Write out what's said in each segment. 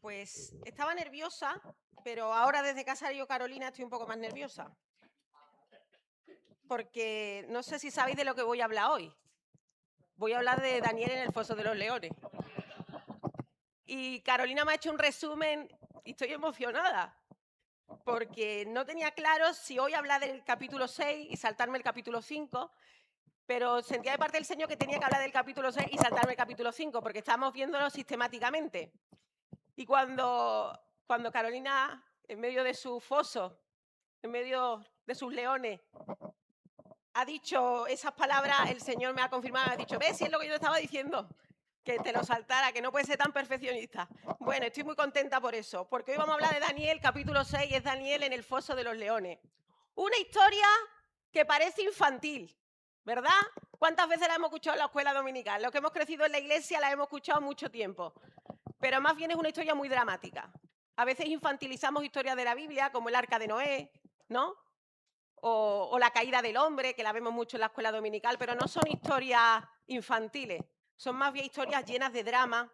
Pues estaba nerviosa, pero ahora desde casa yo, Carolina, estoy un poco más nerviosa. Porque no sé si sabéis de lo que voy a hablar hoy. Voy a hablar de Daniel en el foso de los leones. Y Carolina me ha hecho un resumen y estoy emocionada. Porque no tenía claro si hoy hablar del capítulo 6 y saltarme el capítulo 5, pero sentía de parte del Señor que tenía que hablar del capítulo 6 y saltarme el capítulo 5, porque estamos viéndolo sistemáticamente. Y cuando Carolina, en medio de su foso, en medio de sus leones, ha dicho esas palabras, el Señor me ha confirmado, ha dicho, ¿ves? Si es lo que yo te estaba diciendo, que te lo saltara, que no puedes ser tan perfeccionista. Bueno, estoy muy contenta por eso, porque hoy vamos a hablar de Daniel, capítulo 6, es Daniel en el foso de los leones. Una historia que parece infantil, ¿verdad? ¿Cuántas veces la hemos escuchado en la escuela dominical? Los que hemos crecido en la iglesia la hemos escuchado mucho tiempo, pero más bien es una historia muy dramática. A veces infantilizamos historias de la Biblia, como el arca de Noé, ¿no? O la caída del hombre, que la vemos mucho en la escuela dominical, pero no son historias infantiles, son más bien historias llenas de drama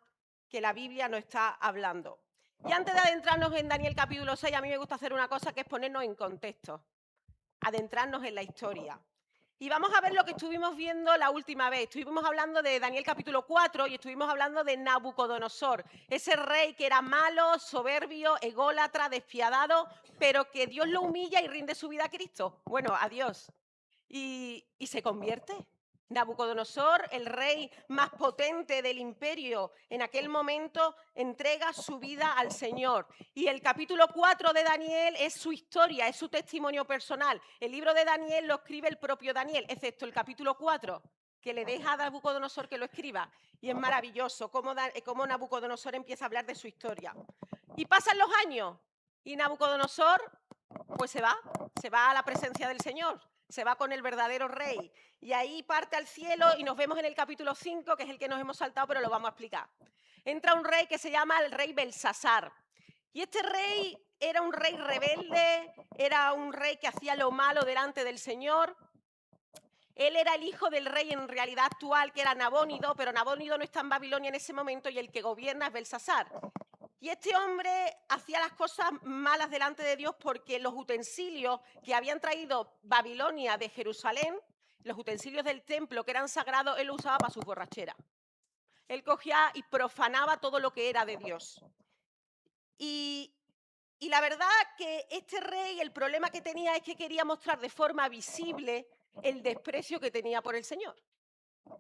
que la Biblia nos está hablando. Y antes de adentrarnos en Daniel capítulo 6, a mí me gusta hacer una cosa que es ponernos en contexto, adentrarnos en la historia. Y vamos a ver lo que estuvimos viendo la última vez. Estuvimos hablando de Daniel capítulo 4 y estuvimos hablando de Nabucodonosor, ese rey que era malo, soberbio, ególatra, despiadado, pero que Dios lo humilla y rinde su vida a Cristo. Bueno, a Dios. Y se convierte. Nabucodonosor, el rey más potente del imperio, en aquel momento entrega su vida al Señor. Y el capítulo 4 de Daniel es su historia, es su testimonio personal. El libro de Daniel lo escribe el propio Daniel, excepto el capítulo 4, que le deja a Nabucodonosor que lo escriba. Y es maravilloso cómo Nabucodonosor empieza a hablar de su historia. Y pasan los años y Nabucodonosor pues se va a la presencia del Señor, se va con el verdadero rey. Y ahí parte al cielo y nos vemos en el capítulo 5, que es el que nos hemos saltado, pero lo vamos a explicar. Entra un rey que se llama el rey Belsasar. Y este rey era un rey rebelde, era un rey que hacía lo malo delante del Señor. Él era el hijo del rey en realidad actual, que era Nabónido, pero Nabónido no está en Babilonia en ese momento y el que gobierna es Belsasar. Y este hombre hacía las cosas malas delante de Dios porque los utensilios que habían traído Babilonia de Jerusalén, los utensilios del templo que eran sagrados, él los usaba para sus borracheras. Él cogía y profanaba todo lo que era de Dios. Y la verdad que este rey, el problema que tenía es que quería mostrar de forma visible el desprecio que tenía por el Señor.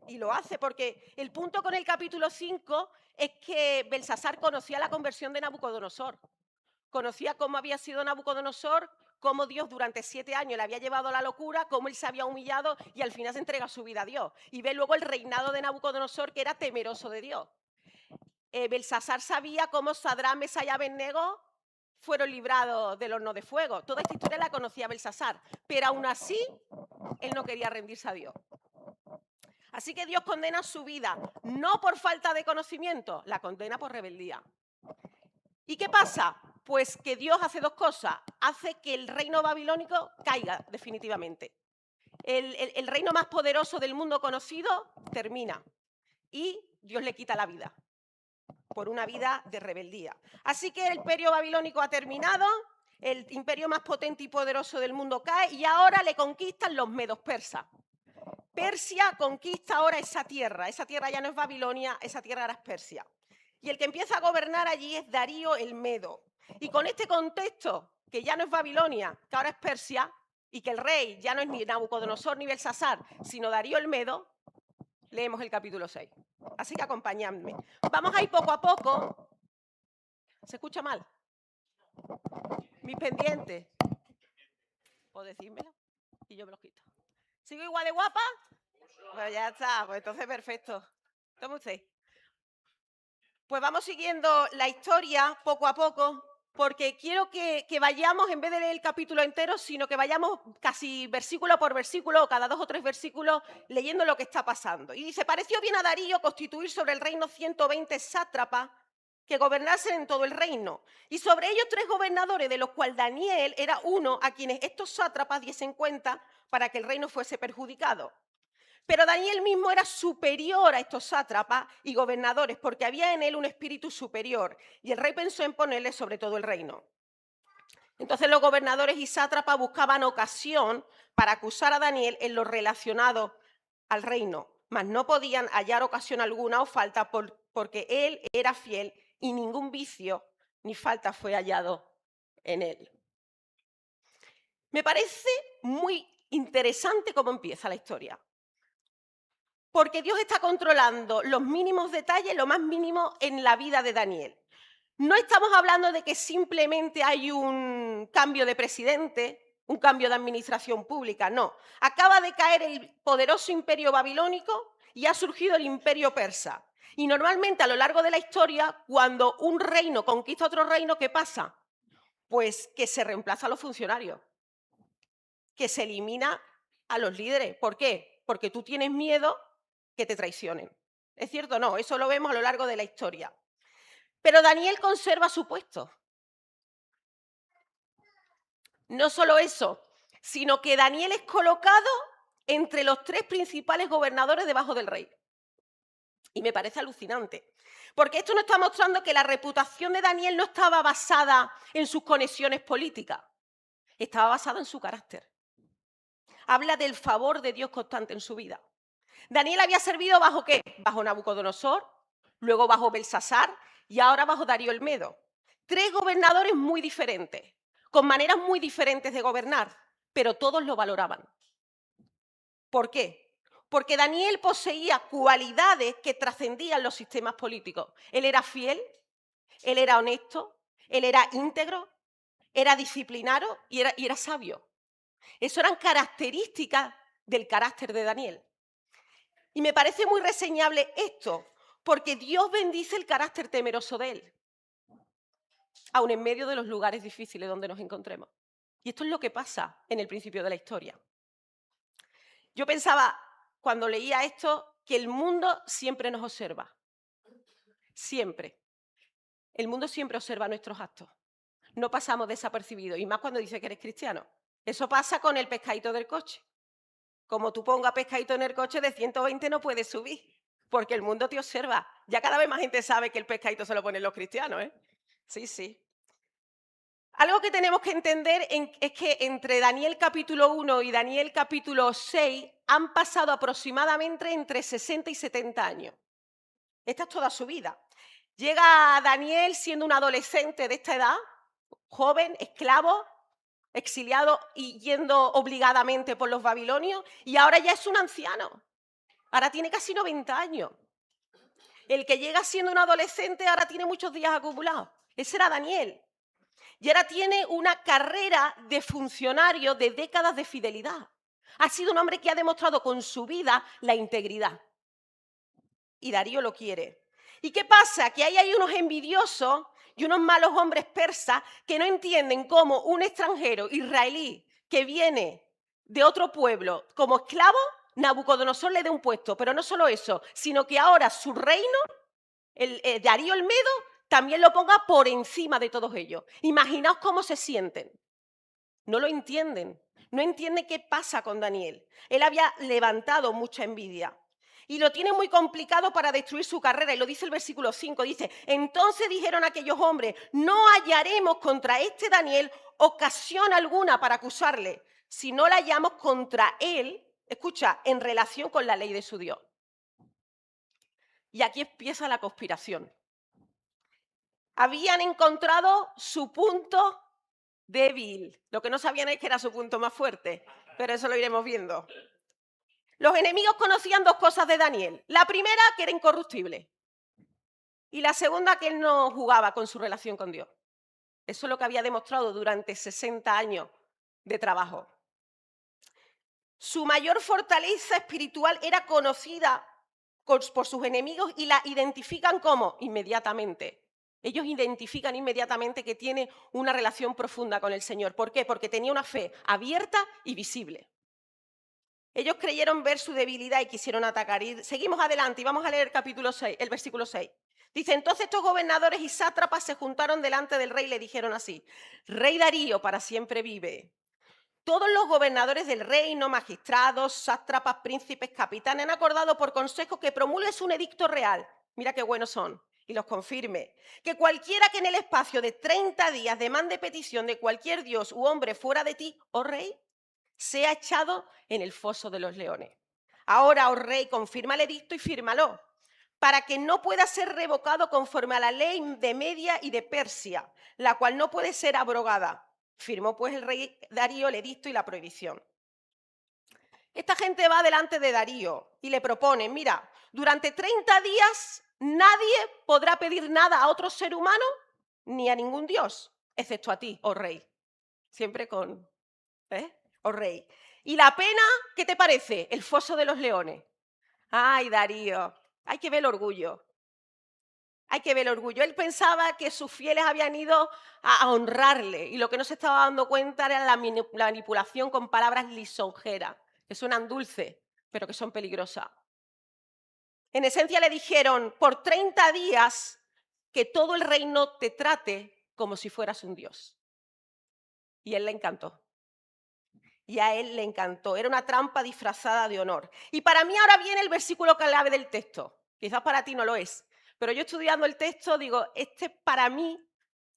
Y lo hace porque el punto con el capítulo 5 es que Belsasar conocía la conversión de Nabucodonosor. Conocía cómo había sido Nabucodonosor, cómo Dios durante 7 años le había llevado a la locura, cómo él se había humillado y al final se entrega su vida a Dios. Y ve luego el reinado de Nabucodonosor, que era temeroso de Dios. Belsasar sabía cómo Sadrán, Mesach y Abednego fueron librados del horno de fuego. Toda esta historia la conocía Belsasar, pero aún así él no quería rendirse a Dios. Así que Dios condena su vida, no por falta de conocimiento, la condena por rebeldía. ¿Y qué pasa? Pues que Dios hace dos cosas. Hace que el reino babilónico caiga definitivamente. El reino más poderoso del mundo conocido termina y Dios le quita la vida por una vida de rebeldía. Así que el imperio babilónico ha terminado, el imperio más potente y poderoso del mundo cae y ahora le conquistan los medos persas. Persia conquista ahora esa tierra ya no es Babilonia, esa tierra ahora es Persia. Y el que empieza a gobernar allí es Darío el Medo. Y con este contexto, que ya no es Babilonia, que ahora es Persia, y que el rey ya no es ni Nabucodonosor ni Belsasar, sino Darío el Medo, leemos el capítulo 6. Así que acompañadme. Vamos a ir poco a poco. ¿Se escucha mal? Mis pendientes. ¿Puedo decírmelo? Y yo me los quito. ¿Sigo igual de guapa? Pues ya está, pues entonces perfecto. Toma usted. Pues vamos siguiendo la historia poco a poco, porque quiero que vayamos, en vez de leer el capítulo entero, sino que vayamos casi versículo por versículo, o cada 2 o 3 versículos, leyendo lo que está pasando. Y dice, pareció bien a Darío constituir sobre el reino 120 sátrapas que gobernasen en todo el reino, y sobre ellos 3 gobernadores, de los cuales Daniel era uno a quienes estos sátrapas diesen cuenta para que el reino fuese perjudicado. Pero Daniel mismo era superior a estos sátrapas y gobernadores porque había en él un espíritu superior y el rey pensó en ponerle sobre todo el reino. Entonces los gobernadores y sátrapas buscaban ocasión para acusar a Daniel en lo relacionado al reino, mas no podían hallar ocasión alguna o falta porque él era fiel y ningún vicio ni falta fue hallado en él. Me parece muy interesante cómo empieza la historia, porque Dios está controlando los mínimos detalles, lo más mínimo en la vida de Daniel. No estamos hablando de que simplemente hay un cambio de presidente, un cambio de administración pública, no. Acaba de caer el poderoso imperio babilónico y ha surgido el imperio persa. Y normalmente a lo largo de la historia, cuando un reino conquista otro reino, ¿qué pasa? Pues que se reemplaza a los funcionarios, que se elimina a los líderes. ¿Por qué? Porque tú tienes miedo que te traicionen. ¿Es cierto o no? Eso lo vemos a lo largo de la historia. Pero Daniel conserva su puesto. No solo eso, sino que Daniel es colocado entre los 3 principales gobernadores debajo del rey. Y me parece alucinante, porque esto nos está mostrando que la reputación de Daniel no estaba basada en sus conexiones políticas, estaba basada en su carácter. Habla del favor de Dios constante en su vida. Daniel había servido ¿bajo qué? Bajo Nabucodonosor, luego bajo Belsasar y ahora bajo Darío el Medo. 3 gobernadores muy diferentes, con maneras muy diferentes de gobernar, pero todos lo valoraban. ¿Por qué? Porque Daniel poseía cualidades que trascendían los sistemas políticos. Él era fiel, él era honesto, él era íntegro, era disciplinario y era sabio. Eso eran características del carácter de Daniel. Y me parece muy reseñable esto, porque Dios bendice el carácter temeroso de él, aun en medio de los lugares difíciles donde nos encontremos. Y esto es lo que pasa en el principio de la historia. Yo pensaba, cuando leía esto, que el mundo siempre nos observa. Siempre. El mundo siempre observa nuestros actos. No pasamos desapercibidos, y más cuando dice que eres cristiano. Eso pasa con el pescadito del coche. Como tú pongas pescadito en el coche, de 120 no puedes subir, porque el mundo te observa. Ya cada vez más gente sabe que el pescadito se lo ponen los cristianos, ¿eh? Sí, sí. Algo que tenemos que entender es que entre Daniel capítulo 1 y Daniel capítulo 6 han pasado aproximadamente entre 60 y 70 años. Esta es toda su vida. Llega Daniel siendo un adolescente de esta edad, joven, esclavo, exiliado y yendo obligadamente por los babilonios, y ahora ya es un anciano. Ahora tiene casi 90 años. El que llega siendo un adolescente ahora tiene muchos días acumulados. Ese era Daniel. Y ahora tiene una carrera de funcionario de décadas de fidelidad. Ha sido un hombre que ha demostrado con su vida la integridad. Y Darío lo quiere. ¿Y qué pasa? Que ahí hay unos envidiosos y unos malos hombres persas que no entienden cómo un extranjero israelí que viene de otro pueblo como esclavo, Nabucodonosor le dé un puesto. Pero no solo eso, sino que ahora su reino, Darío el Medo, también lo ponga por encima de todos ellos. Imaginaos cómo se sienten. No lo entienden. No entienden qué pasa con Daniel. Él había levantado mucha envidia. Y lo tiene muy complicado para destruir su carrera. Y lo dice el versículo 5. Dice, entonces dijeron aquellos hombres, no hallaremos contra este Daniel ocasión alguna para acusarle, si no la hallamos contra él, escucha, en relación con la ley de su Dios. Y aquí empieza la conspiración. Habían encontrado su punto débil. Lo que no sabían es que era su punto más fuerte, pero eso lo iremos viendo. Los enemigos conocían 2 cosas de Daniel. La primera, que era incorruptible. Y la segunda, que él no jugaba con su relación con Dios. Eso es lo que había demostrado durante 60 años de trabajo. Su mayor fortaleza espiritual era conocida por sus enemigos y la identifican como inmediatamente. Ellos identifican inmediatamente que tiene una relación profunda con el Señor. ¿Por qué? Porque tenía una fe abierta y visible. Ellos creyeron ver su debilidad y quisieron atacar. Y seguimos adelante y vamos a leer el capítulo 6, el versículo 6. Dice, entonces estos gobernadores y sátrapas se juntaron delante del rey y le dijeron así, Rey Darío para siempre vive. Todos los gobernadores del reino, magistrados, sátrapas, príncipes, capitanes, han acordado por consejo que promulgues un edicto real. Mira qué buenos son. Y los confirme. Que cualquiera que en el espacio de 30 días demande petición de cualquier dios u hombre fuera de ti, oh rey, sea echado en el foso de los leones. Ahora, oh rey, confirma el edicto y fírmalo, para que no pueda ser revocado conforme a la ley de Media y de Persia, la cual no puede ser abrogada. Firmó pues el rey Darío el edicto y la prohibición. Esta gente va delante de Darío y le propone, mira, durante 30 días nadie podrá pedir nada a otro ser humano ni a ningún dios, excepto a ti, oh rey. Siempre con, oh rey. ¿Y la pena, qué te parece? El foso de los leones. Ay, Darío, hay que ver el orgullo. Hay que ver el orgullo. Él pensaba que sus fieles habían ido a honrarle y lo que no se estaba dando cuenta era la manipulación con palabras lisonjeras, que suenan dulces, pero que son peligrosas. En esencia le dijeron, por 30 días, que todo el reino te trate como si fueras un dios. Y él le encantó. Y a él le encantó. Era una trampa disfrazada de honor. Y para mí ahora viene el versículo clave del texto. Quizás para ti no lo es. Pero yo estudiando el texto digo, este para mí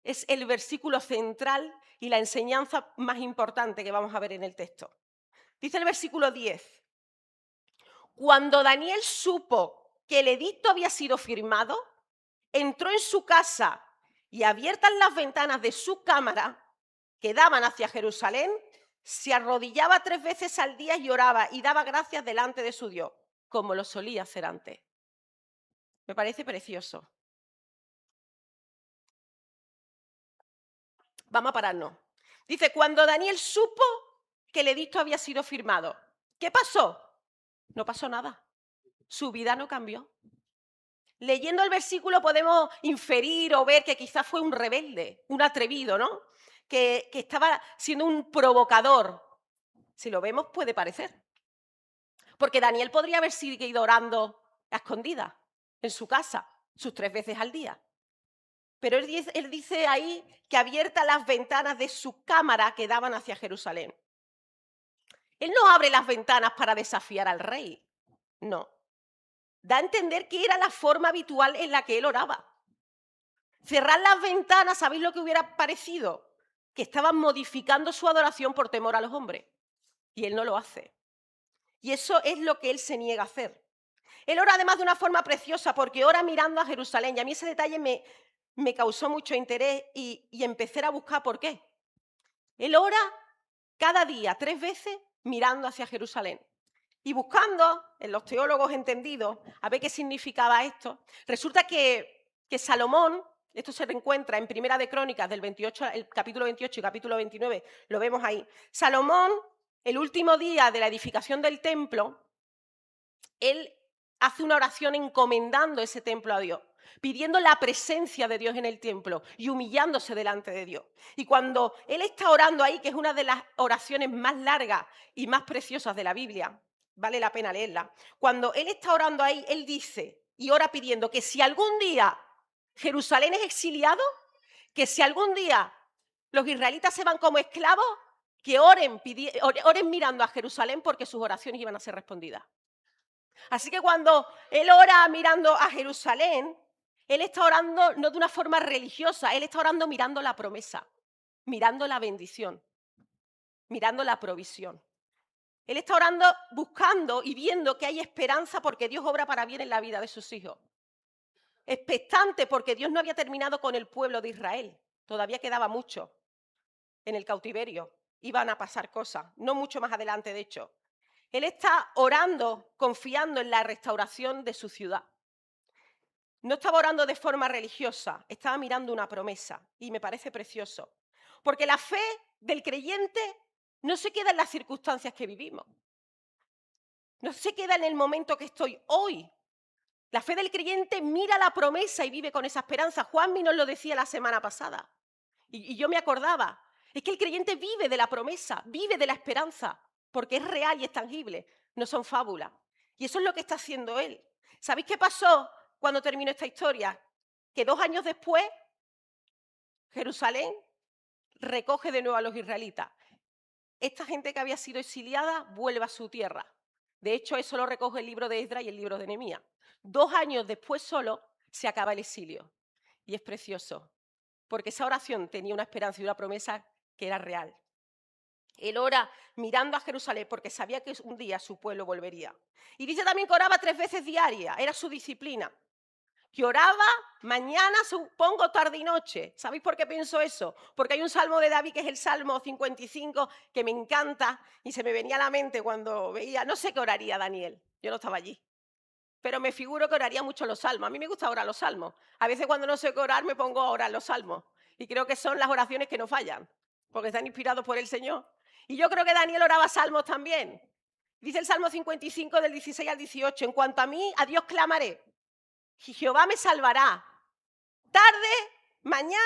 es el versículo central y la enseñanza más importante que vamos a ver en el texto. Dice el versículo 10. Cuando Daniel supo que el edicto había sido firmado, entró en su casa y abiertas las ventanas de su cámara que daban hacia Jerusalén, se arrodillaba 3 veces al día y oraba y daba gracias delante de su Dios, como lo solía hacer antes. Me parece precioso. Vamos a pararnos. Dice, cuando Daniel supo que el edicto había sido firmado, ¿qué pasó? No pasó nada. Su vida no cambió. Leyendo el versículo podemos inferir o ver que quizás fue un rebelde, un atrevido, ¿no? Que estaba siendo un provocador. Si lo vemos, puede parecer. Porque Daniel podría haber seguido orando a escondidas en su casa, sus 3 veces al día. Pero él dice ahí que abierta las ventanas de su cámara que daban hacia Jerusalén. Él no abre las ventanas para desafiar al rey, no. Da a entender que era la forma habitual en la que él oraba. Cerrar las ventanas, ¿sabéis lo que hubiera parecido? Que estaban modificando su adoración por temor a los hombres. Y él no lo hace. Y eso es lo que él se niega a hacer. Él ora además de una forma preciosa porque ora mirando a Jerusalén. Y a mí ese detalle me causó mucho interés y empecé a buscar por qué. Él ora cada día 3 veces mirando hacia Jerusalén. Y buscando en los teólogos entendidos a ver qué significaba esto, resulta que Salomón, esto se encuentra en Primera de Crónicas del 28, el capítulo 28 y capítulo 29, lo vemos ahí. Salomón, el último día de la edificación del templo, él hace una oración encomendando ese templo a Dios, pidiendo la presencia de Dios en el templo y humillándose delante de Dios. Y cuando él está orando ahí, que es una de las oraciones más largas y más preciosas de la Biblia, vale la pena leerla, cuando él está orando ahí, él dice y ora pidiendo que si algún día Jerusalén es exiliado, que si algún día los israelitas se van como esclavos, que oren mirando a Jerusalén porque sus oraciones iban a ser respondidas. Así que cuando él ora mirando a Jerusalén, él está orando no de una forma religiosa, él está orando mirando la promesa, mirando la bendición, mirando la provisión. Él está orando buscando y viendo que hay esperanza porque Dios obra para bien en la vida de sus hijos. Expectante porque Dios no había terminado con el pueblo de Israel, todavía quedaba mucho en el cautiverio, iban a pasar cosas, no mucho más adelante de hecho. Él está orando, confiando en la restauración de su ciudad. No estaba orando de forma religiosa, estaba mirando una promesa y me parece precioso. Porque la fe del creyente no se queda en las circunstancias que vivimos. No se queda en el momento que estoy hoy. La fe del creyente mira la promesa y vive con esa esperanza. Juanmi nos lo decía la semana pasada y yo me acordaba. Es que el creyente vive de la promesa, vive de la esperanza, porque es real y es tangible, no son fábulas. Y eso es lo que está haciendo él. ¿Sabéis qué pasó cuando terminó esta historia? Que 2 años después, Jerusalén recoge de nuevo a los israelitas. esta gente que había sido exiliada vuelve a su tierra. De hecho, eso lo recoge el libro de Esdras y el libro de Nehemías. 2 años después solo se acaba el exilio. Y es precioso, porque esa oración tenía una esperanza y una promesa que era real. Él ora mirando a Jerusalén porque sabía que un día su pueblo volvería. Y dice también que oraba 3 veces diarias, era su disciplina. Que oraba mañana, supongo, tarde y noche. ¿Sabéis por qué pienso eso? Porque hay un salmo de David que es el Salmo 55 que me encanta y se me venía a la mente cuando veía, no sé qué oraría Daniel, yo no estaba allí, pero me figuro que oraría mucho los salmos. A mí me gusta orar los salmos. A veces cuando no sé qué orar me pongo a orar los salmos y creo que son las oraciones que no fallan, porque están inspirados por el Señor. Y yo creo que Daniel oraba salmos también. Dice el Salmo 55 del 16 al 18, en cuanto a mí, a Dios clamaré. Jehová me salvará. Tarde, mañana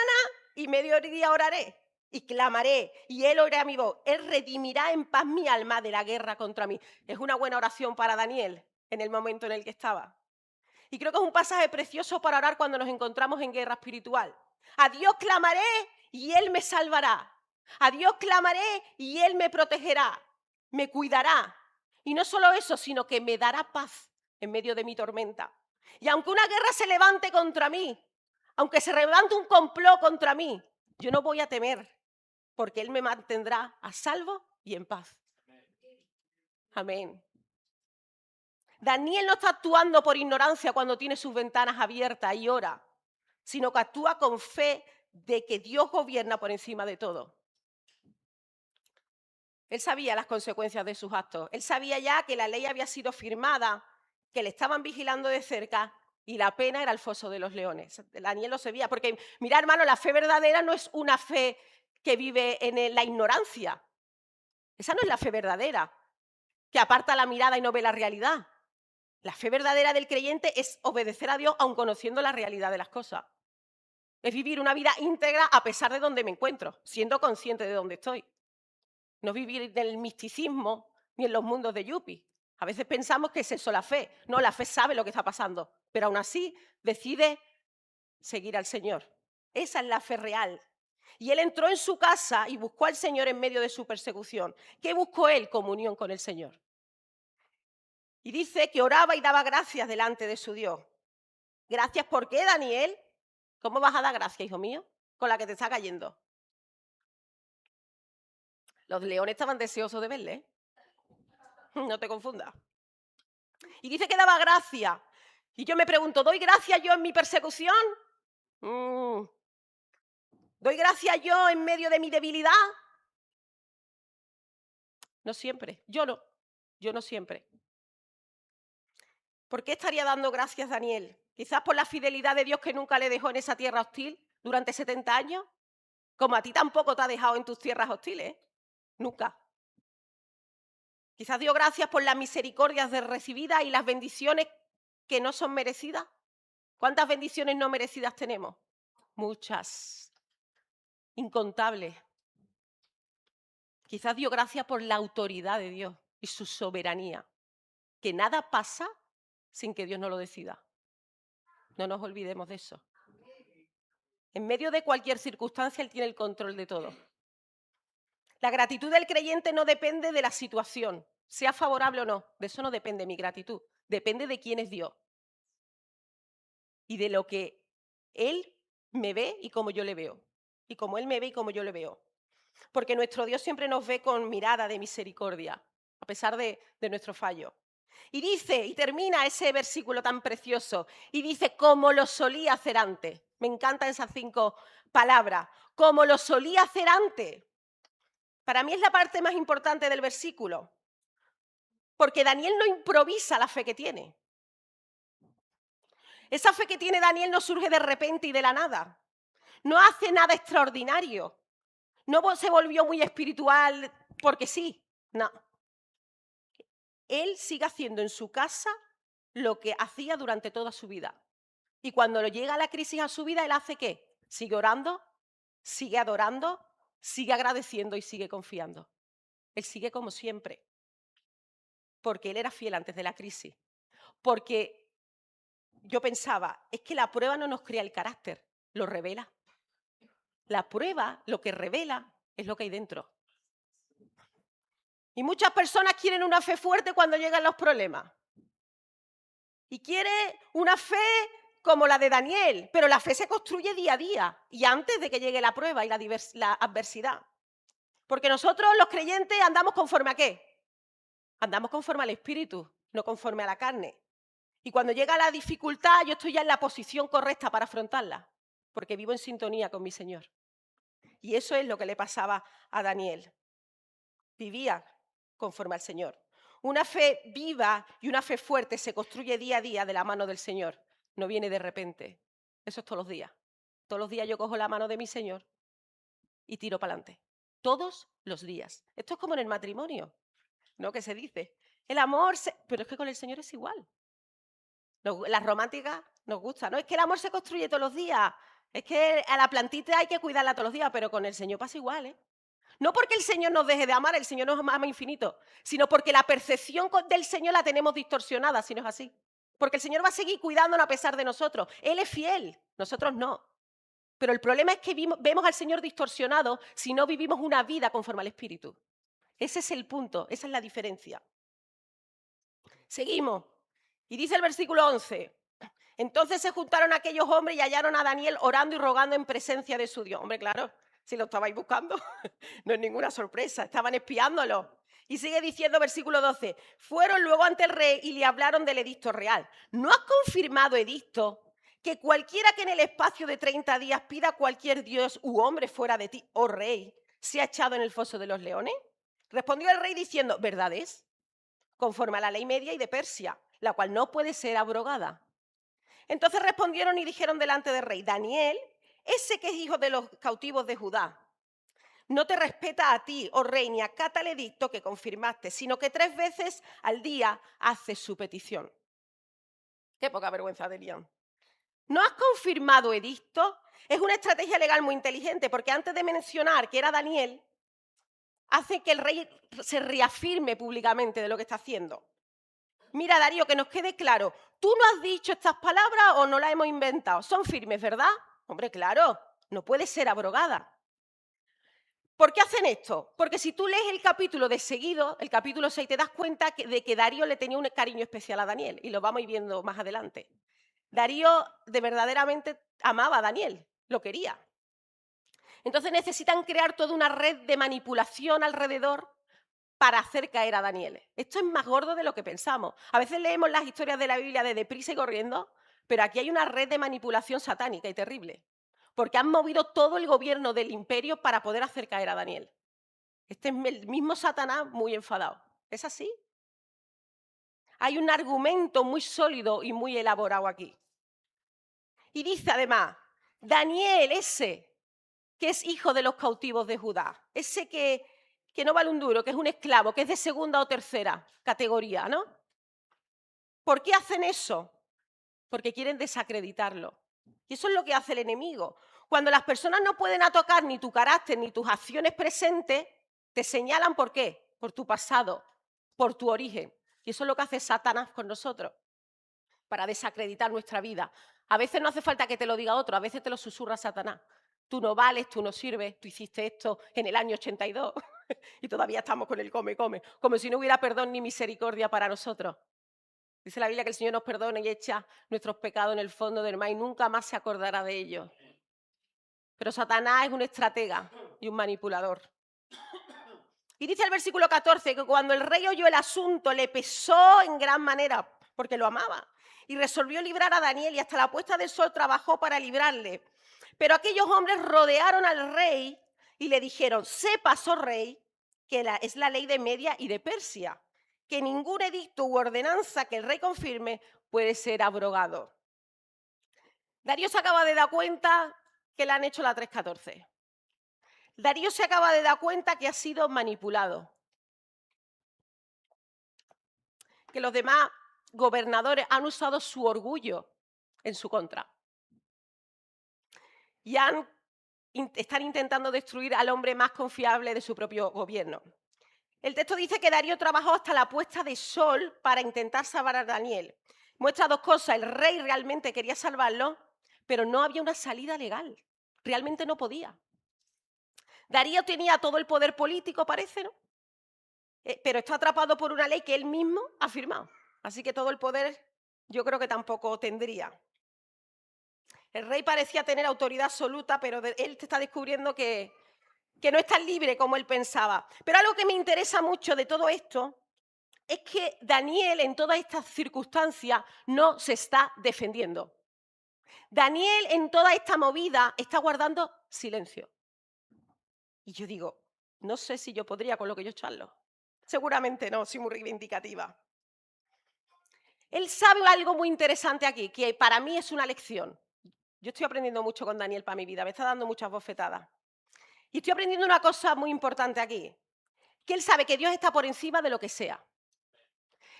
y mediodía oraré y clamaré y él oirá mi voz. Él redimirá en paz mi alma de la guerra contra mí. Es una buena oración para Daniel en el momento en el que estaba. Y creo que es un pasaje precioso para orar cuando nos encontramos en guerra espiritual. A Dios clamaré y él me salvará. A Dios clamaré y él me protegerá, me cuidará. Y no solo eso, sino que me dará paz en medio de mi tormenta. Y aunque una guerra se levante contra mí, aunque se levante un complot contra mí, yo no voy a temer, porque Él me mantendrá a salvo y en paz. Amén. Daniel no está actuando por ignorancia cuando tiene sus ventanas abiertas y ora, sino que actúa con fe de que Dios gobierna por encima de todo. Él sabía las consecuencias de sus actos. Él sabía ya que la ley había sido firmada, que le estaban vigilando de cerca y la pena era el foso de los leones. Daniel lo sabía, porque mira, hermano, la fe verdadera no es una fe que vive en la ignorancia. Esa no es la fe verdadera, que aparta la mirada y no ve la realidad. La fe verdadera del creyente es obedecer a Dios aun conociendo la realidad de las cosas. Es vivir una vida íntegra a pesar de donde me encuentro, siendo consciente de dónde estoy. No vivir del misticismo ni en los mundos de Yuppie. A veces pensamos que es eso la fe. No, la fe sabe lo que está pasando, pero aún así decide seguir al Señor. Esa es la fe real. Y él entró en su casa y buscó al Señor en medio de su persecución. ¿Qué buscó él? Comunión con el Señor. Y dice que oraba y daba gracias delante de su Dios. ¿Gracias por qué, Daniel? ¿Cómo vas a dar gracias, hijo mío? Con la que te está cayendo. Los leones estaban deseosos de verle, ¿eh? No te confundas. Y dice que daba gracia. Y yo me pregunto, ¿doy gracias yo en mi persecución? ¿Doy gracias yo en medio de mi debilidad? No siempre. Yo no siempre. ¿Por qué estaría dando gracias Daniel? Quizás por la fidelidad de Dios que nunca le dejó en esa tierra hostil durante 70 años. Como a ti tampoco te ha dejado en tus tierras hostiles. Nunca. Quizás dio gracias por las misericordias recibidas y las bendiciones que no son merecidas. ¿Cuántas bendiciones no merecidas tenemos? Muchas. Incontables. Quizás dio gracias por la autoridad de Dios y su soberanía. Que nada pasa sin que Dios no lo decida. No nos olvidemos de eso. En medio de cualquier circunstancia, Él tiene el control de todo. La gratitud del creyente no depende de la situación, sea favorable o no. De eso no depende mi gratitud. Depende de quién es Dios. Y de lo que Él me ve y cómo yo le veo. Y cómo Él me ve y cómo yo le veo. Porque nuestro Dios siempre nos ve con mirada de misericordia, a pesar de nuestro fallo. Y dice, y termina ese versículo tan precioso, y dice, como lo solía hacer antes. Me encantan esas 5 palabras. Como lo solía hacer antes. Para mí es la parte más importante del versículo. Porque Daniel no improvisa la fe que tiene. Esa fe que tiene Daniel no surge de repente y de la nada. No hace nada extraordinario. No se volvió muy espiritual porque sí. No. Él sigue haciendo en su casa lo que hacía durante toda su vida. Y cuando le llega la crisis a su vida, ¿él hace qué? Sigue orando, sigue adorando, sigue agradeciendo y sigue confiando. Él sigue como siempre. Porque él era fiel antes de la crisis. Porque yo pensaba, es que la prueba no nos crea el carácter, lo revela. La prueba, lo que revela, es lo que hay dentro. Y muchas personas quieren una fe fuerte cuando llegan los problemas. Y quiere una fe como la de Daniel, pero la fe se construye día a día y antes de que llegue la prueba y la adversidad. Porque nosotros los creyentes andamos conforme a ¿qué? Andamos conforme al Espíritu, no conforme a la carne. Y cuando llega la dificultad, yo estoy ya en la posición correcta para afrontarla, porque vivo en sintonía con mi Señor. Y eso es lo que le pasaba a Daniel. Vivía conforme al Señor. Una fe viva y una fe fuerte se construye día a día de la mano del Señor. No viene de repente. Eso es todos los días. Todos los días yo cojo la mano de mi Señor y tiro para adelante. Todos los días. Esto es como en el matrimonio, ¿no? Que se dice. El amor, pero es que con el Señor es igual. Las románticas nos gusta, ¿no? Es que el amor se construye todos los días. Es que a la plantita hay que cuidarla todos los días, pero con el Señor pasa igual, ¿eh? No porque el Señor nos deje de amar, el Señor nos ama infinito, sino porque la percepción del Señor la tenemos distorsionada, si no es así. Porque el Señor va a seguir cuidándonos a pesar de nosotros. Él es fiel, nosotros no. Pero el problema es que vemos al Señor distorsionado si no vivimos una vida conforme al Espíritu. Ese es el punto, esa es la diferencia. Seguimos. Y dice el versículo 11. Entonces se juntaron aquellos hombres y hallaron a Daniel orando y rogando en presencia de su Dios. Hombre, claro, si lo estabais buscando, no es ninguna sorpresa, estaban espiándolo. Y sigue diciendo versículo 12, fueron luego ante el rey y le hablaron del edicto real. ¿No has confirmado, edicto, que cualquiera que en el espacio de 30 días pida a cualquier dios u hombre fuera de ti, oh rey, sea echado en el foso de los leones? Respondió el rey diciendo, verdad es, conforme a la ley media y de Persia, la cual no puede ser abrogada. Entonces respondieron y dijeron delante del rey, Daniel, ese que es hijo de los cautivos de Judá, no te respeta a ti, oh rey, ni acata el edicto que confirmaste, sino que 3 veces al día hace su petición. Qué poca vergüenza tenían. ¿No has confirmado edicto? Es una estrategia legal muy inteligente, porque antes de mencionar que era Daniel, hace que el rey se reafirme públicamente de lo que está haciendo. Mira, Darío, que nos quede claro, ¿tú no has dicho estas palabras o no las hemos inventado? Son firmes, ¿verdad? Hombre, claro, no puede ser abrogada. ¿Por qué hacen esto? Porque si tú lees el capítulo de seguido, el capítulo 6, te das cuenta de que Darío le tenía un cariño especial a Daniel, y lo vamos a ir viendo más adelante. Darío de verdaderamente amaba a Daniel, lo quería. Entonces necesitan crear toda una red de manipulación alrededor para hacer caer a Daniel. Esto es más gordo de lo que pensamos. A veces leemos las historias de la Biblia de deprisa y corriendo, pero aquí hay una red de manipulación satánica y terrible, porque han movido todo el gobierno del imperio para poder hacer caer a Daniel. Este es el mismo Satanás muy enfadado. ¿Es así? Hay un argumento muy sólido y muy elaborado aquí. Y dice además, Daniel, ese que es hijo de los cautivos de Judá, ese que no vale un duro, que es un esclavo, que es de segunda o tercera categoría, ¿no? ¿Por qué hacen eso? Porque quieren desacreditarlo. Y eso es lo que hace el enemigo. Cuando las personas no pueden atacar ni tu carácter ni tus acciones presentes, te señalan ¿por qué? Por tu pasado, por tu origen. Y eso es lo que hace Satanás con nosotros, para desacreditar nuestra vida. A veces no hace falta que te lo diga otro, a veces te lo susurra Satanás. Tú no vales, tú no sirves, tú hiciste esto en el año 82 y todavía estamos con el come, como si no hubiera perdón ni misericordia para nosotros. Dice la Biblia que el Señor nos perdona y echa nuestros pecados en el fondo del mar y nunca más se acordará de ellos. Pero Satanás es un estratega y un manipulador. Y dice el versículo 14 que cuando el rey oyó el asunto le pesó en gran manera, porque lo amaba, y resolvió librar a Daniel y hasta la puesta del sol trabajó para librarle. Pero aquellos hombres rodearon al rey y le dijeron, sepas, oh rey, que es la ley de Media y de Persia, que ningún edicto u ordenanza que el rey confirme puede ser abrogado. Darío se acaba de dar cuenta que le han hecho la 314. Darío se acaba de dar cuenta que ha sido manipulado, que los demás gobernadores han usado su orgullo en su contra y están intentando destruir al hombre más confiable de su propio gobierno. El texto dice que Darío trabajó hasta la puesta de sol para intentar salvar a Daniel. Muestra 2 cosas. El rey realmente quería salvarlo, pero no había una salida legal. Realmente no podía. Darío tenía todo el poder político, parece, ¿no? pero está atrapado por una ley que él mismo ha firmado. Así que todo el poder yo creo que tampoco tendría. El rey parecía tener autoridad absoluta, pero él está descubriendo que no es tan libre como él pensaba. Pero algo que me interesa mucho de todo esto es que Daniel en todas estas circunstancias no se está defendiendo. Daniel en toda esta movida está guardando silencio. Y yo digo, no sé si yo podría con lo que yo charlo. Seguramente no, soy muy reivindicativa. Él sabe algo muy interesante aquí, que para mí es una lección. Yo estoy aprendiendo mucho con Daniel para mi vida, me está dando muchas bofetadas. Y estoy aprendiendo una cosa muy importante aquí, que él sabe que Dios está por encima de lo que sea,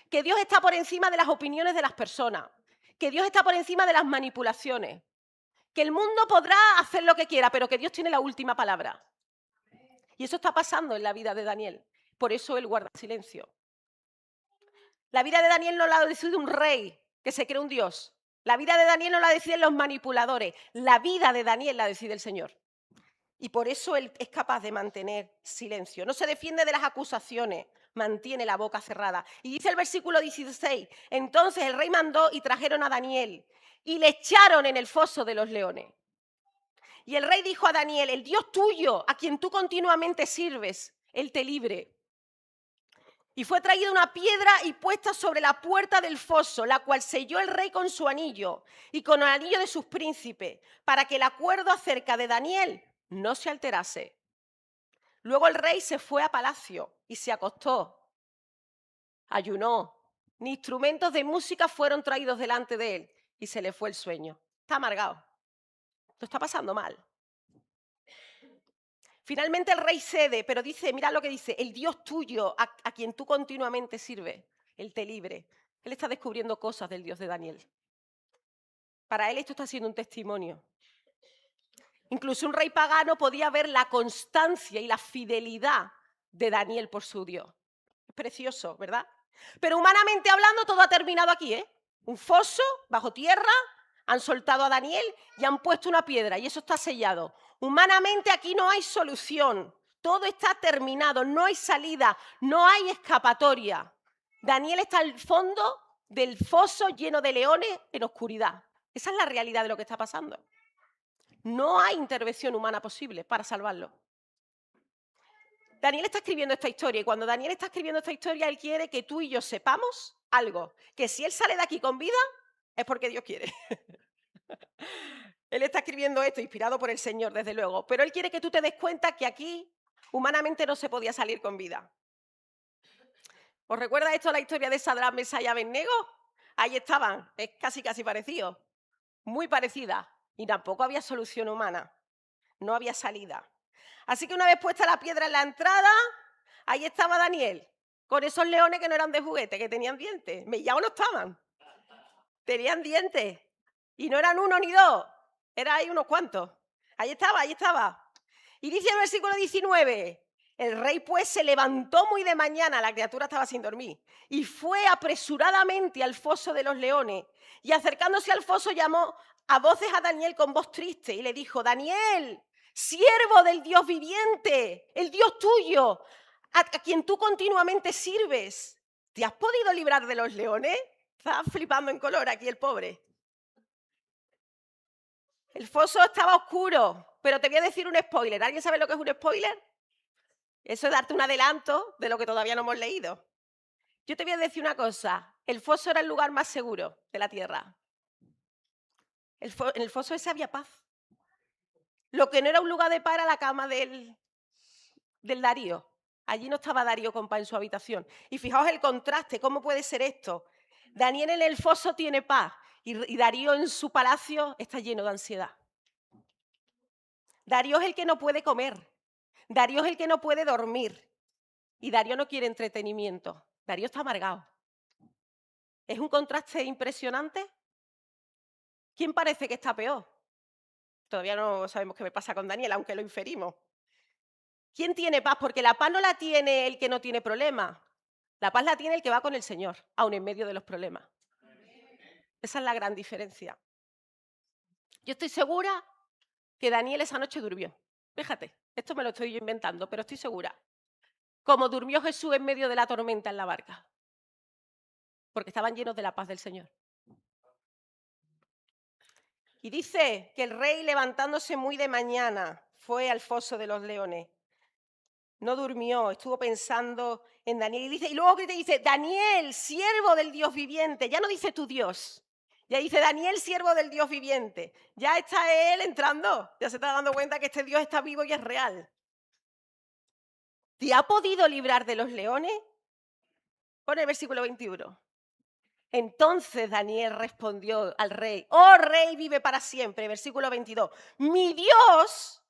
que Dios está por encima de las opiniones de las personas, que Dios está por encima de las manipulaciones, que el mundo podrá hacer lo que quiera, pero que Dios tiene la última palabra. Y eso está pasando en la vida de Daniel. Por eso él guarda silencio. La vida de Daniel no la decide un rey que se cree un dios. La vida de Daniel no la deciden los manipuladores. La vida de Daniel la decide el Señor. Y por eso él es capaz de mantener silencio. No se defiende de las acusaciones, mantiene la boca cerrada. Y dice el versículo 16, entonces el rey mandó y trajeron a Daniel y le echaron en el foso de los leones. Y el rey dijo a Daniel, el Dios tuyo, a quien tú continuamente sirves, él te libre. Y fue traída una piedra y puesta sobre la puerta del foso, la cual selló el rey con su anillo y con el anillo de sus príncipes, para que el acuerdo acerca de Daniel no se alterase. Luego el rey se fue a palacio y se acostó, ayunó, ni instrumentos de música fueron traídos delante de él y se le fue el sueño. Está amargado, lo está pasando mal. Finalmente el rey cede, pero dice, mira lo que dice, el Dios tuyo, a quien tú continuamente sirves, él te libre. Él está descubriendo cosas del Dios de Daniel. Para él esto está siendo un testimonio. Incluso un rey pagano podía ver la constancia y la fidelidad de Daniel por su Dios. Es precioso, ¿verdad? Pero humanamente hablando todo ha terminado aquí, ¿eh? Un foso bajo tierra, han soltado a Daniel y han puesto una piedra y eso está sellado. Humanamente aquí no hay solución, todo está terminado, no hay salida, no hay escapatoria. Daniel está al fondo del foso lleno de leones en oscuridad. Esa es la realidad de lo que está pasando. No hay intervención humana posible para salvarlo. Daniel está escribiendo esta historia y cuando Daniel está escribiendo esta historia, él quiere que tú y yo sepamos algo, que si él sale de aquí con vida es porque Dios quiere. Él está escribiendo esto inspirado por el Señor, desde luego, pero él quiere que tú te des cuenta que aquí humanamente no se podía salir con vida. ¿Os recuerda esto la historia de Sadrach, Mesach y Abednego? Ahí estaban, es casi parecido, muy parecida, y tampoco había solución humana, no había salida. Así que una vez puesta la piedra en la entrada, ahí estaba Daniel, con esos leones que no eran de juguete, que tenían dientes. Mellados no estaban. Tenían dientes. Y no eran uno ni dos, eran ahí unos cuantos. Ahí estaba, ahí estaba. Y dice el versículo 19, el rey pues se levantó muy de mañana, la criatura estaba sin dormir, y fue apresuradamente al foso de los leones. Y acercándose al foso llamó a voces a Daniel con voz triste y le dijo, Daniel, siervo del Dios viviente, el Dios tuyo, a quien tú continuamente sirves, ¿te has podido librar de los leones? Estaba flipando en color aquí el pobre. El foso estaba oscuro, pero te voy a decir un spoiler. ¿Alguien sabe lo que es un spoiler? Eso es darte un adelanto de lo que todavía no hemos leído. Yo te voy a decir una cosa. El foso era el lugar más seguro de la tierra. En el foso ese había paz. Lo que no era un lugar de paz era la cama del Darío. Allí no estaba Darío con paz en su habitación. Y fijaos el contraste, ¿cómo puede ser esto? Daniel en el foso tiene paz y Darío en su palacio está lleno de ansiedad. Darío es el que no puede comer. Darío es el que no puede dormir. Y Darío no quiere entretenimiento. Darío está amargado. ¿Es un contraste impresionante? ¿Quién parece que está peor? Todavía no sabemos qué me pasa con Daniel, aunque lo inferimos. ¿Quién tiene paz? Porque la paz no la tiene el que no tiene problemas. La paz la tiene el que va con el Señor, aun en medio de los problemas. Esa es la gran diferencia. Yo estoy segura que Daniel esa noche durmió. Fíjate, esto me lo estoy yo inventando, pero estoy segura. como durmió Jesús en medio de la tormenta en la barca, porque estaban llenos de la paz del Señor. Y dice que el rey, levantándose muy de mañana, fue al foso de los leones. No durmió, estuvo pensando en Daniel. Y luego que te dice, Daniel, siervo del Dios viviente. Ya no dice tu Dios, ya dice Daniel, siervo del Dios viviente. Ya está él entrando, ya se está dando cuenta que este Dios está vivo y es real. ¿Te ha podido librar de los leones? Pone el versículo 21. Entonces Daniel respondió al rey, oh rey, vive para siempre. Versículo 22. Mi Dios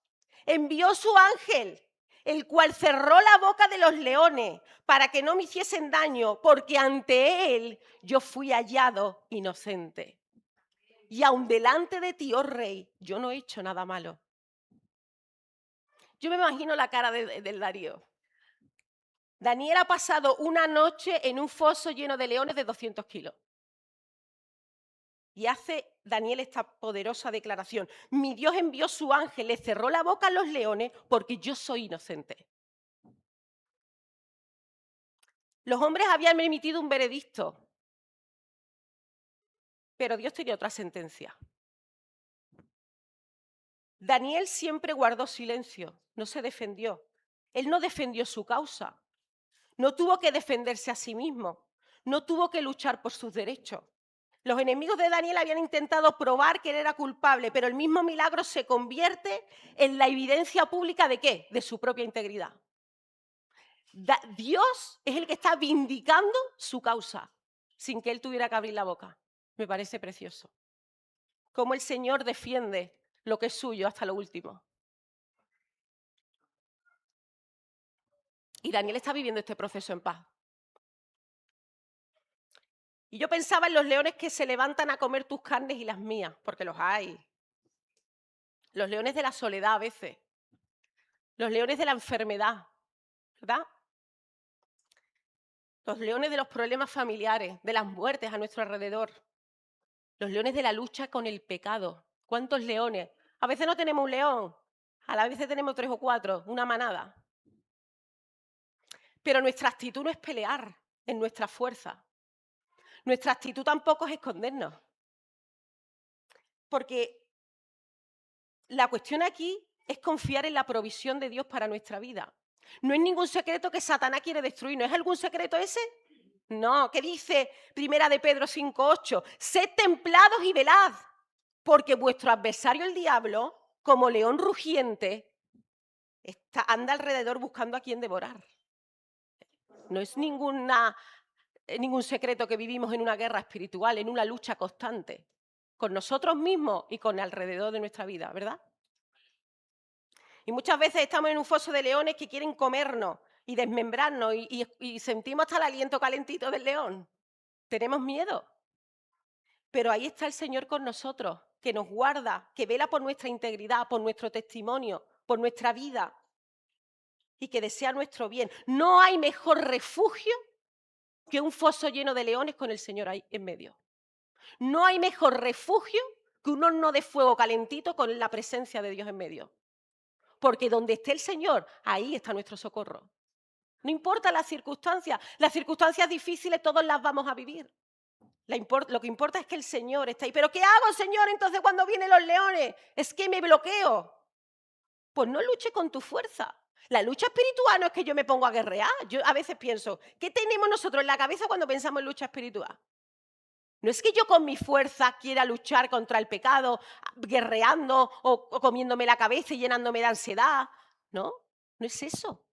envió su ángel, el cual cerró la boca de los leones para que no me hiciesen daño, porque ante él yo fui hallado inocente. Y aun delante de ti, oh rey, yo no he hecho nada malo. Yo me imagino la cara del Darío. Daniel ha pasado una noche en un foso lleno de leones de 200 kilos. Y hace Daniel esta poderosa declaración. Mi Dios envió su ángel, le cerró la boca a los leones porque yo soy inocente. Los hombres habían emitido un veredicto, pero Dios tenía otra sentencia. Daniel siempre guardó silencio, no se defendió. Él no defendió su causa, no tuvo que defenderse a sí mismo, no tuvo que luchar por sus derechos. Los enemigos de Daniel habían intentado probar que él era culpable, pero el mismo milagro se convierte en la evidencia pública ¿de qué? De su propia integridad. Dios es el que está vindicando su causa, sin que él tuviera que abrir la boca. Me parece precioso. Cómo el Señor defiende lo que es suyo hasta lo último. Y Daniel está viviendo este proceso en paz. Y yo pensaba en los leones que se levantan a comer tus carnes y las mías, porque los hay. Los leones de la soledad a veces. Los leones de la enfermedad, ¿verdad? Los leones de los problemas familiares, de las muertes a nuestro alrededor. Los leones de la lucha con el pecado. ¿Cuántos leones? A veces no tenemos un león, a veces tenemos 3 o 4, una manada. Pero nuestra actitud no es pelear en nuestra fuerza. Nuestra actitud tampoco es escondernos. Porque la cuestión aquí es confiar en la provisión de Dios para nuestra vida. No es ningún secreto que Satanás quiere destruir. ¿No es algún secreto ese? No, ¿qué dice Primera de Pedro 5:8? Sed templados y velad, porque vuestro adversario el diablo, como león rugiente, anda alrededor buscando a quien devorar. No es ningún secreto que vivimos en una guerra espiritual, en una lucha constante, con nosotros mismos y con alrededor de nuestra vida, ¿verdad? Y muchas veces estamos en un foso de leones que quieren comernos y desmembrarnos y sentimos hasta el aliento calentito del león. Tenemos miedo. Pero ahí está el Señor con nosotros, que nos guarda, que vela por nuestra integridad, por nuestro testimonio, por nuestra vida y que desea nuestro bien. No hay mejor refugio que un foso lleno de leones con el Señor ahí en medio. No hay mejor refugio que un horno de fuego calentito con la presencia de Dios en medio. Porque donde esté el Señor, ahí está nuestro socorro. No importa las circunstancias difíciles todos las vamos a vivir. Lo que importa es que el Señor está ahí. ¿Pero qué hago, Señor, entonces cuando vienen los leones? Es que me bloqueo. Pues no luche con tu fuerza. La lucha espiritual no es que yo me pongo a guerrear. Yo a veces pienso, ¿qué tenemos nosotros en la cabeza cuando pensamos en lucha espiritual? No es que yo con mi fuerza quiera luchar contra el pecado, guerreando o comiéndome la cabeza y llenándome de ansiedad. No, no es eso.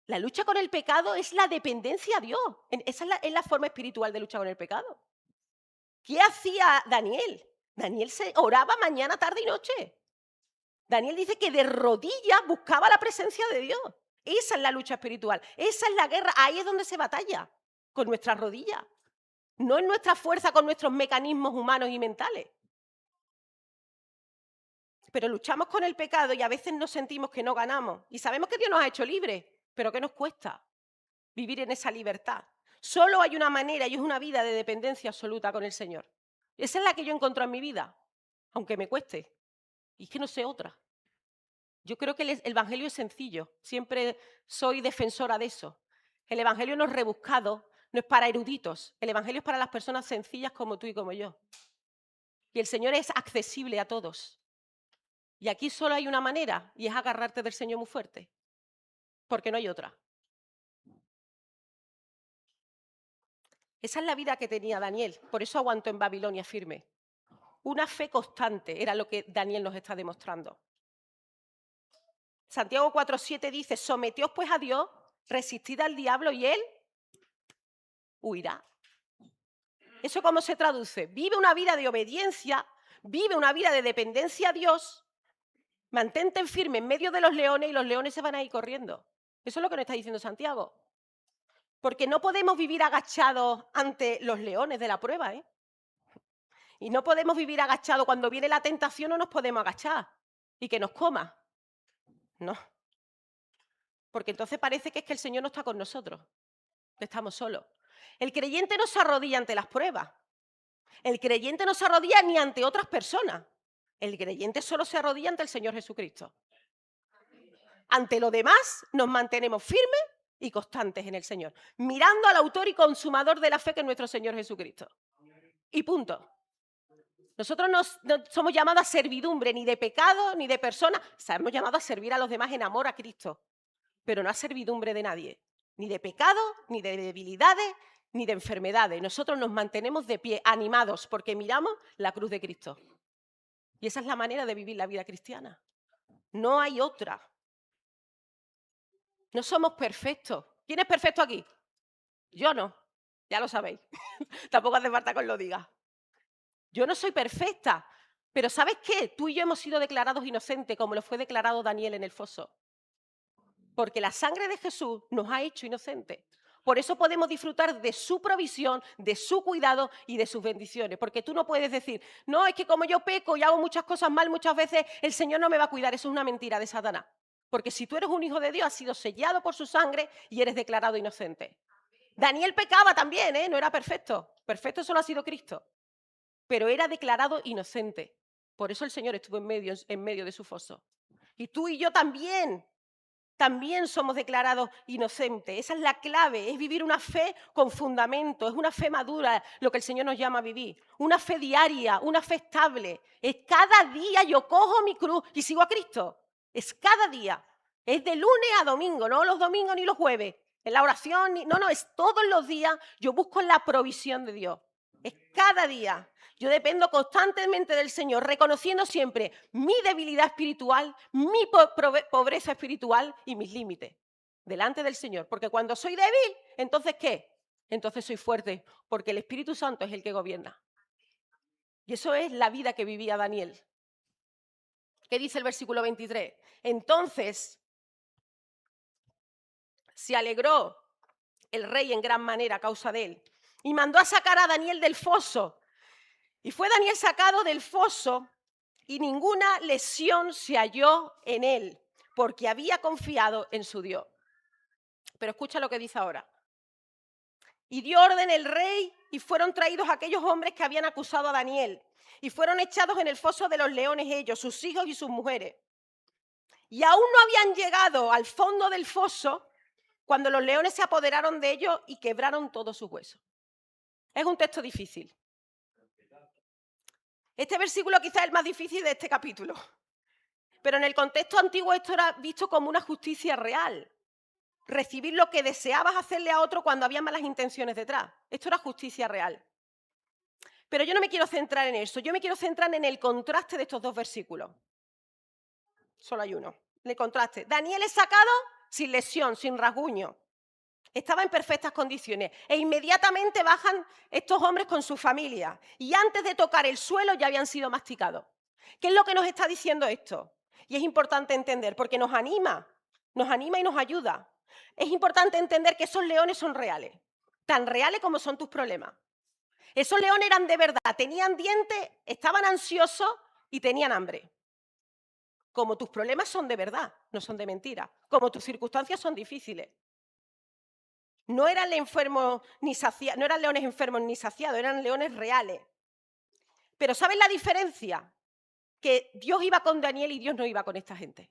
La lucha con el pecado es la dependencia a Dios. Esa es la forma espiritual de luchar con el pecado. ¿Qué hacía Daniel? Daniel se oraba mañana, tarde y noche. Daniel dice que de rodillas buscaba la presencia de Dios. Esa es la lucha espiritual. Esa es la guerra. Ahí es donde se batalla, con nuestras rodillas. No en nuestra fuerza, con nuestros mecanismos humanos y mentales. Pero luchamos con el pecado y a veces nos sentimos que no ganamos. Y sabemos que Dios nos ha hecho libres, pero ¿qué nos cuesta vivir en esa libertad? Solo hay una manera y es una vida de dependencia absoluta con el Señor. Esa es la que yo encuentro en mi vida, aunque me cueste. Y es que no sé otra. Yo creo que el Evangelio es sencillo. Siempre soy defensora de eso. El evangelio no es rebuscado, no es para eruditos. El evangelio es para las personas sencillas como tú y como yo. Y el Señor es accesible a todos. Y aquí solo hay una manera, y es agarrarte del Señor muy fuerte, porque no hay otra. Esa es la vida que tenía Daniel, por eso aguantó en Babilonia firme. Una fe constante era lo que Daniel nos está demostrando. Santiago 4:7 dice, someteos pues a Dios, resistid al diablo y él huirá. ¿Eso cómo se traduce? Vive una vida de obediencia, vive una vida de dependencia a Dios, mantente firme en medio de los leones y los leones se van a ir corriendo. Eso es lo que nos está diciendo Santiago. Porque no podemos vivir agachados ante los leones de la prueba, ¿eh? Y no podemos vivir agachados. Cuando viene la tentación no nos podemos agachar y que nos coma. No. Porque entonces parece que es que el Señor no está con nosotros, que estamos solos. El creyente no se arrodilla ante las pruebas. El creyente no se arrodilla ni ante otras personas. El creyente solo se arrodilla ante el Señor Jesucristo. Ante lo demás nos mantenemos firmes y constantes en el Señor, mirando al autor y consumador de la fe que es nuestro Señor Jesucristo. Y punto. Nosotros no somos llamados a servidumbre ni de pecado ni de persona. Estamos llamados a servir a los demás en amor a Cristo, pero no a servidumbre de nadie, ni de pecado, ni de debilidades, ni de enfermedades. Nosotros nos mantenemos de pie, animados, porque miramos la cruz de Cristo. Y esa es la manera de vivir la vida cristiana. No hay otra. No somos perfectos. ¿Quién es perfecto aquí? Yo no, ya lo sabéis. Tampoco hace falta que os lo diga. Yo no soy perfecta, pero ¿sabes qué? Tú y yo hemos sido declarados inocentes, como lo fue declarado Daniel en el foso. Porque la sangre de Jesús nos ha hecho inocentes. Por eso podemos disfrutar de su provisión, de su cuidado y de sus bendiciones. Porque tú no puedes decir, no, es que como yo peco y hago muchas cosas mal, muchas veces el Señor no me va a cuidar. Eso es una mentira de Satanás. Porque si tú eres un hijo de Dios, has sido sellado por su sangre y eres declarado inocente. Daniel pecaba también, ¿eh? No era perfecto. Perfecto solo ha sido Cristo. Pero era declarado inocente. Por eso el Señor estuvo en medio de su foso. Y tú y yo también somos declarados inocentes. Esa es la clave, es vivir una fe con fundamento, es una fe madura lo que el Señor nos llama a vivir. Una fe diaria, una fe estable. Es cada día yo cojo mi cruz y sigo a Cristo. Es cada día. Es de lunes a domingo, no los domingos ni los jueves. En la oración, no, es todos los días yo busco la provisión de Dios. Es cada día. Yo dependo constantemente del Señor, reconociendo siempre mi debilidad espiritual, mi pobreza espiritual y mis límites delante del Señor. Porque cuando soy débil, ¿entonces qué? Entonces soy fuerte, porque el Espíritu Santo es el que gobierna. Y eso es la vida que vivía Daniel. ¿Qué dice el versículo 23? Entonces se alegró el rey en gran manera a causa de él y mandó a sacar a Daniel del foso. Y fue Daniel sacado del foso y ninguna lesión se halló en él, porque había confiado en su Dios. Pero escucha lo que dice ahora. Y dio orden el rey y fueron traídos aquellos hombres que habían acusado a Daniel y fueron echados en el foso de los leones ellos, sus hijos y sus mujeres. Y aún no habían llegado al fondo del foso cuando los leones se apoderaron de ellos y quebraron todos sus huesos. Es un texto difícil. Este versículo quizás es el más difícil de este capítulo. Pero en el contexto antiguo esto era visto como una justicia real. Recibir lo que deseabas hacerle a otro cuando había malas intenciones detrás. Esto era justicia real. Pero yo no me quiero centrar en eso. Yo me quiero centrar en el contraste de estos dos versículos. Solo hay uno. El contraste. Daniel es sacado sin lesión, sin rasguño. Estaba en perfectas condiciones e inmediatamente bajan estos hombres con su familia y antes de tocar el suelo ya habían sido masticados. ¿Qué es lo que nos está diciendo esto? Y es importante entender porque nos anima y nos ayuda. Es importante entender que esos leones son reales, tan reales como son tus problemas. Esos leones eran de verdad, tenían dientes, estaban ansiosos y tenían hambre. Como tus problemas son de verdad, no son de mentira. Como tus circunstancias son difíciles. No eran leones enfermos ni saciados, eran leones reales. Pero ¿saben la diferencia? Que Dios iba con Daniel y Dios no iba con esta gente.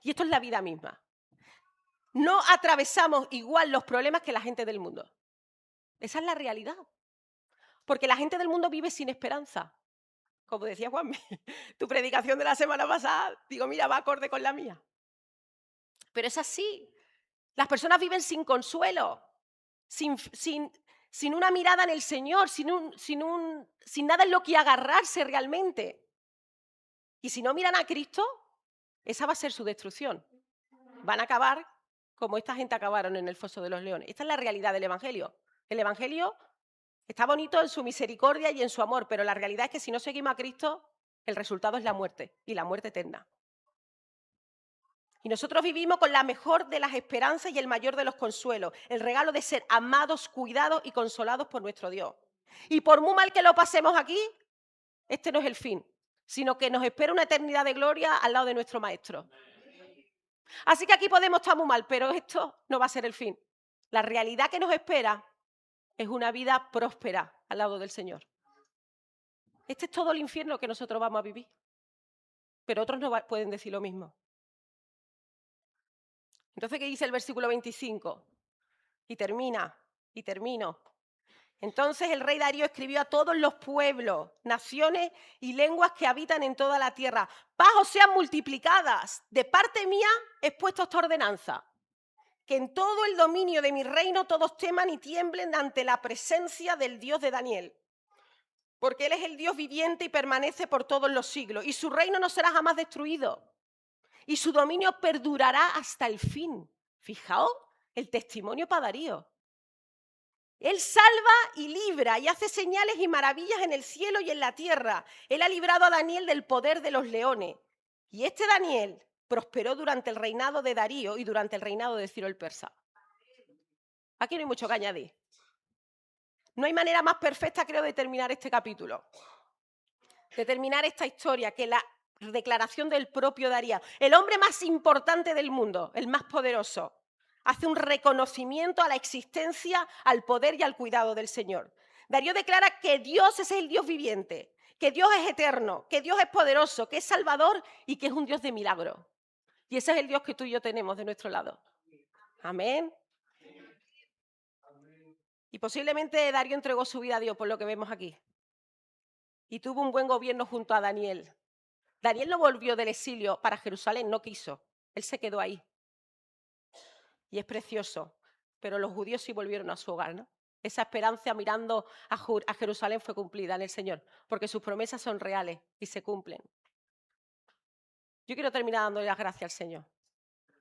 Y esto es la vida misma. no atravesamos igual los problemas que la gente del mundo. Esa es la realidad. Porque la gente del mundo vive sin esperanza. Como decía Juan, tu predicación de la semana pasada, digo, mira, va acorde con la mía. Pero es así. Las personas viven sin consuelo, sin una mirada en el Señor, sin nada en lo que agarrarse realmente. Y si no miran a Cristo, esa va a ser su destrucción. Van a acabar como esta gente acabaron en el foso de los leones. Esta es la realidad del Evangelio. El Evangelio está bonito en su misericordia y en su amor, pero la realidad es que si no seguimos a Cristo, el resultado es la muerte, y la muerte eterna. Y nosotros vivimos con la mejor de las esperanzas y el mayor de los consuelos, el regalo de ser amados, cuidados y consolados por nuestro Dios. Y por muy mal que lo pasemos aquí, este no es el fin, sino que nos espera una eternidad de gloria al lado de nuestro Maestro. Así que aquí podemos estar muy mal, pero esto no va a ser el fin. La realidad que nos espera es una vida próspera al lado del Señor. Este es todo el infierno que nosotros vamos a vivir. Pero otros no pueden decir lo mismo. Entonces, ¿qué dice el versículo 25? Y termino. Entonces el rey Darío escribió a todos los pueblos, naciones y lenguas que habitan en toda la tierra: paz os sean multiplicadas, de parte mía he puesto esta ordenanza, que en todo el dominio de mi reino todos teman y tiemblen ante la presencia del Dios de Daniel. Porque Él es el Dios viviente y permanece por todos los siglos, y su reino no será jamás destruido, y su dominio perdurará hasta el fin. Fijaos el testimonio para Darío. Él salva y libra y hace señales y maravillas en el cielo y en la tierra. Él ha librado a Daniel del poder de los leones. Y este Daniel prosperó durante el reinado de Darío y durante el reinado de Ciro el Persa. Aquí no hay mucho que añadir. No hay manera más perfecta, creo, de terminar este capítulo, de terminar esta historia, que la declaración del propio Darío. El hombre más importante del mundo, el más poderoso, hace un reconocimiento a la existencia, al poder y al cuidado del Señor. Darío declara que Dios es el Dios viviente, que Dios es eterno, que Dios es poderoso, que es salvador y que es un Dios de milagro. Y ese es el Dios que tú y yo tenemos de nuestro lado. Amén. Y posiblemente Darío entregó su vida a Dios, por lo que vemos aquí. Y tuvo un buen gobierno junto a Daniel. Daniel no volvió del exilio para Jerusalén, no quiso. Él se quedó ahí. Y es precioso. Pero los judíos sí volvieron a su hogar, ¿no? Esa esperanza mirando a Jerusalén fue cumplida en el Señor, porque sus promesas son reales y se cumplen. Yo quiero terminar dándole las gracias al Señor.